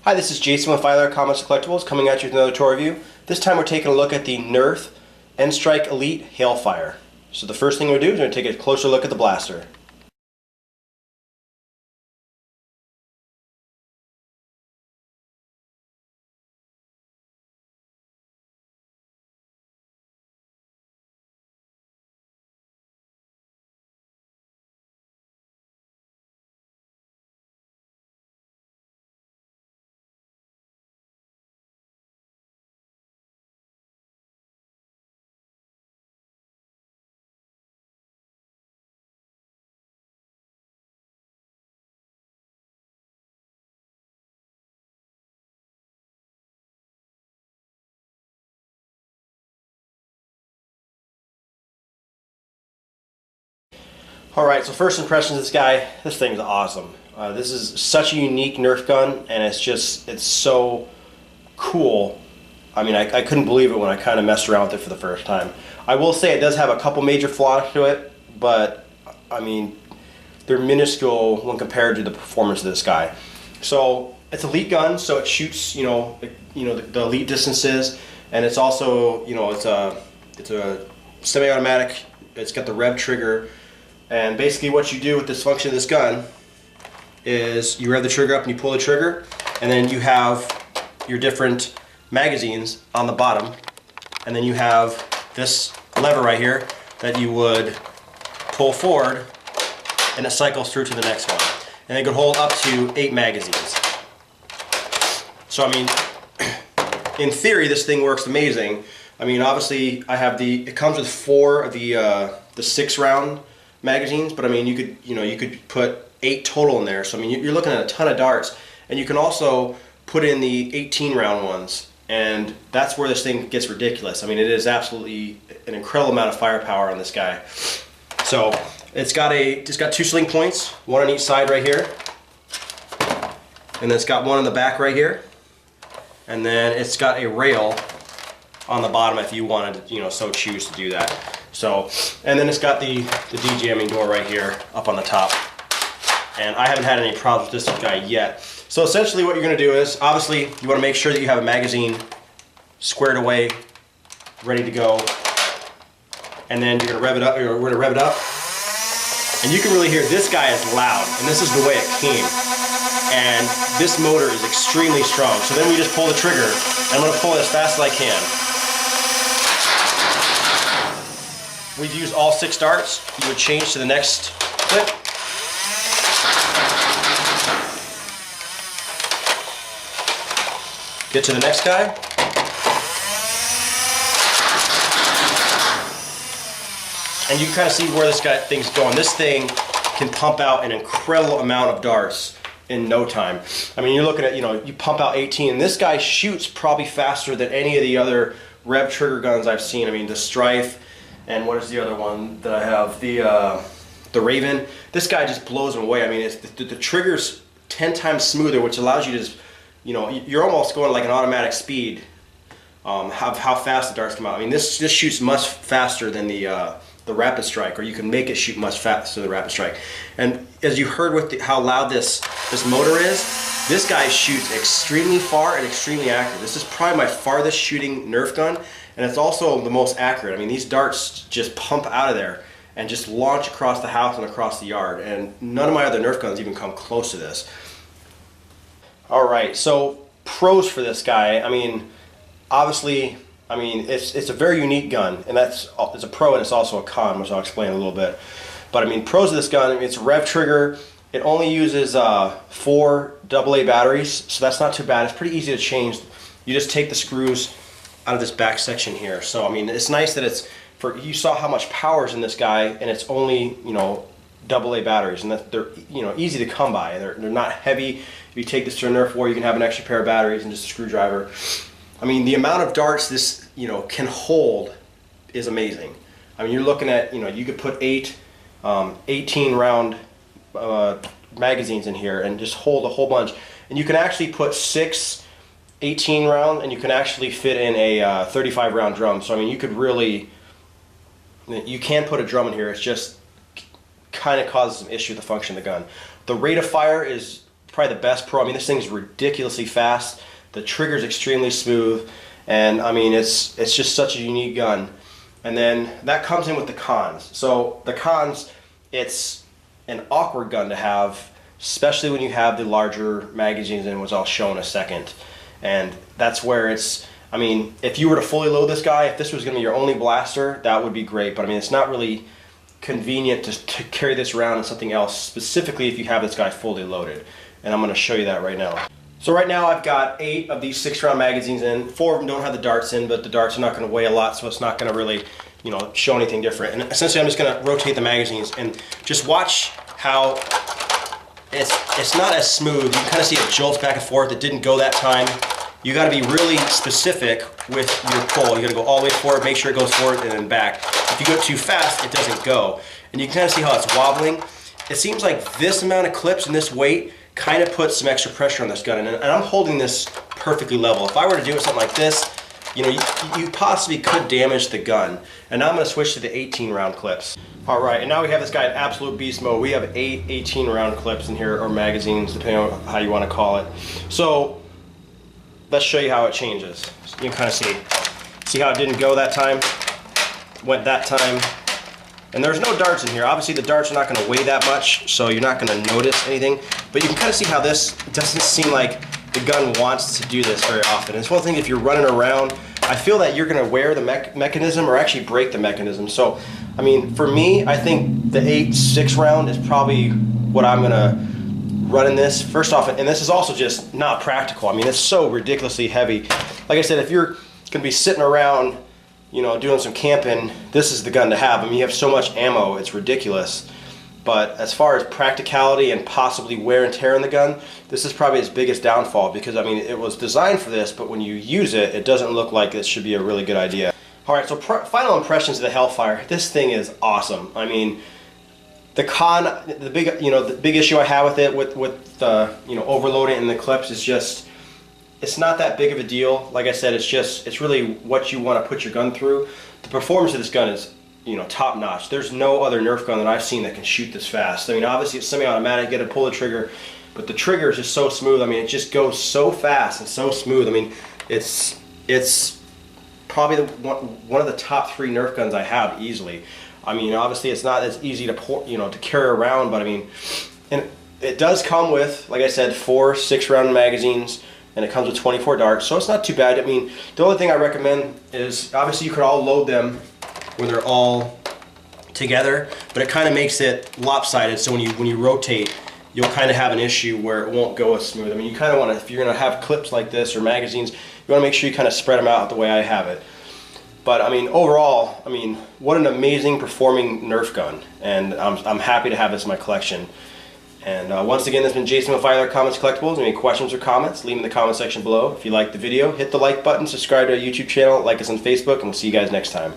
Hi, this is Jason with Filer Comics Collectibles coming at you with another toy review. This time we're taking a look at the Nerf N-Stirke Elite Hailfire. So the first thing we're going to do is we're going to take a closer look at the blaster. Alright, so first impressions of this guy, this thing's awesome. This is such a unique Nerf gun, and it's so cool. I mean, I couldn't believe it when I kind of messed around with it for the first time. I will say it does have a couple major flaws to it, but I mean, they're minuscule when compared to the performance of this guy. So it's an elite gun, so it shoots, the elite distances, and it's also, it's a semi-automatic. It's got the rev trigger. And basically what you do with this function of this gun is you rev the trigger up and you pull the trigger, and then you have your different magazines on the bottom, and then you have this lever right here that you would pull forward, and it cycles through to the next one. And it can hold up to 8 magazines. So I mean, in theory this thing works amazing. I mean, obviously it comes with 4 of the 6-round magazines, but I mean, you could put 8 total in there. So I mean, you're looking at a ton of darts, and you can also put in the 18-round ones, and that's where this thing gets ridiculous. I mean, it is absolutely an incredible amount of firepower on this guy. So it's got 2 sling points, one on each side right here, and then it's got one on the back right here, and then it's got a rail on the bottom if you wanted to, so choose to do that. So, and then it's got the de-jamming door right here up on the top. And I haven't had any problems with this guy yet. So essentially what you're going to do is, obviously, you want to make sure that you have a magazine squared away, ready to go. And then you're going to rev it up, we're going to rev it up. And you can really hear, this guy is loud, and this is the way it came. And this motor is extremely strong. So then we just pull the trigger, and I'm going to pull it as fast as I can. We've used all 6 darts. You would change to the next clip. Get to the next guy. And you can kind of see where this thing's going. This thing can pump out an incredible amount of darts in no time. I mean, you're looking at, you pump out 18, and this guy shoots probably faster than any of the other rev trigger guns I've seen. I mean, the Strife, and what is the other one that I have? The Raven. This guy just blows them away. I mean, the trigger's 10 times smoother, which allows you to just, you're almost going like an automatic speed. How fast the darts come out. I mean, this shoots much faster than the Rapid Strike, or you can make it shoot much faster than the Rapid Strike. And as you heard with how loud this motor is, this guy shoots extremely far and extremely accurate. This is probably my farthest shooting Nerf gun. And it's also the most accurate. I mean, these darts just pump out of there and just launch across the house and across the yard. And none of my other Nerf guns even come close to this. Alright, so pros for this guy. I mean, obviously, it's a very unique gun. And it's a pro, and it's also a con, which I'll explain in a little bit. But I mean, pros of this gun, it's a rev trigger. It only uses 4 AA batteries, so that's not too bad. It's pretty easy to change. You just take the screws out of this back section here. So I mean, it's nice that you saw how much power is in this guy, and it's only AA batteries, and that they're easy to come by. They're not heavy. If you take this to a Nerf war, you can have an extra pair of batteries and just a screwdriver. I mean, the amount of darts this can hold is amazing. I mean, you're looking at you could put 8 18-round magazines in here and just hold a whole bunch, and you can actually put 6 18-round, and you can actually fit in a 35-round drum. So I mean, you can put a drum in here. It's just kind of causes some issue with the function of the gun. The rate of fire is probably the best pro. I mean, this thing's ridiculously fast. The trigger's extremely smooth, and I mean, it's just such a unique gun. And then that comes in with the cons. So the cons, it's an awkward gun to have, especially when you have the larger magazines in, which I'll show in a second. And that's where it's, I mean, if you were to fully load this guy, if this was going to be your only blaster, that would be great. But I mean, it's not really convenient to carry this around in something else, specifically if you have this guy fully loaded. And I'm going to show you that right now. So right now I've got 8 of these 6-round magazines in. 4 of them don't have the darts in, but the darts are not going to weigh a lot, so it's not going to really, you know, show anything different. And essentially I'm just going to rotate the magazines and just watch how it's not as smooth. You can kind of see it jolts back and forth. It didn't go that time. You got to be really specific with your pull. You got to go all the way forward, make sure it goes forward and then back. If you go too fast, it doesn't go. And you can kind of see how it's wobbling. It seems like this amount of clips and this weight kind of puts some extra pressure on this gun, and I'm holding this perfectly level. If I were to do something like this, you know, you possibly could damage the gun. And now I'm going to switch to the 18-round clips. All right, and now we have this guy at absolute beast mode. We have 8 18-round clips in here, or magazines, depending on how you want to call it. So let's show you how it changes. So you can kind of see how it didn't go that time, went that time. And there's no darts in here. Obviously the darts are not going to weigh that much, so you're not going to notice anything. But you can kind of see how this doesn't seem like the gun wants to do this very often. And it's one thing if you're running around, I feel that you're going to wear the mechanism or actually break the mechanism. So, I mean, for me, I think the 8 6-round is probably what I'm going to run in this. First off, and this is also just not practical. I mean, it's so ridiculously heavy. Like I said, if you're going to be sitting around, you know, doing some camping, this is the gun to have. I mean, you have so much ammo, it's ridiculous. But as far as practicality and possibly wear and tear in the gun, this is probably its biggest downfall, because I mean, it was designed for this, but when you use it, it doesn't look like it should be a really good idea. Alright, so final impressions of the Hellfire. This thing is awesome. I mean, the big issue I have with it, with you know, overloading in the clips is just, it's not that big of a deal. Like I said, it's really what you want to put your gun through. The performance of this gun is, you know, top notch. There's no other Nerf gun that I've seen that can shoot this fast. I mean, obviously it's semi-automatic, you got to pull the trigger, but the trigger is just so smooth. I mean, it just goes so fast and so smooth. I mean, it's probably one of the top 3 Nerf guns I have easily. I mean, obviously it's not as easy to to carry around, but I mean, and it does come with, like I said, 4 6-round magazines. And it comes with 24 darts, so it's not too bad. I mean, the only thing I recommend is, obviously you could all load them when they're all together, but it kind of makes it lopsided, so when you rotate, you'll kind of have an issue where it won't go as smooth. I mean, you kind of want to, if you're going to have clips like this or magazines, you want to make sure you kind of spread them out the way I have it. But I mean, overall, I mean, what an amazing performing Nerf gun, and I'm happy to have this in my collection. And once again, this has been Jason with Filer Comments Collectibles. Any questions or comments, leave them in the comment section below. If you liked the video, hit the like button, subscribe to our YouTube channel, like us on Facebook, and we'll see you guys next time.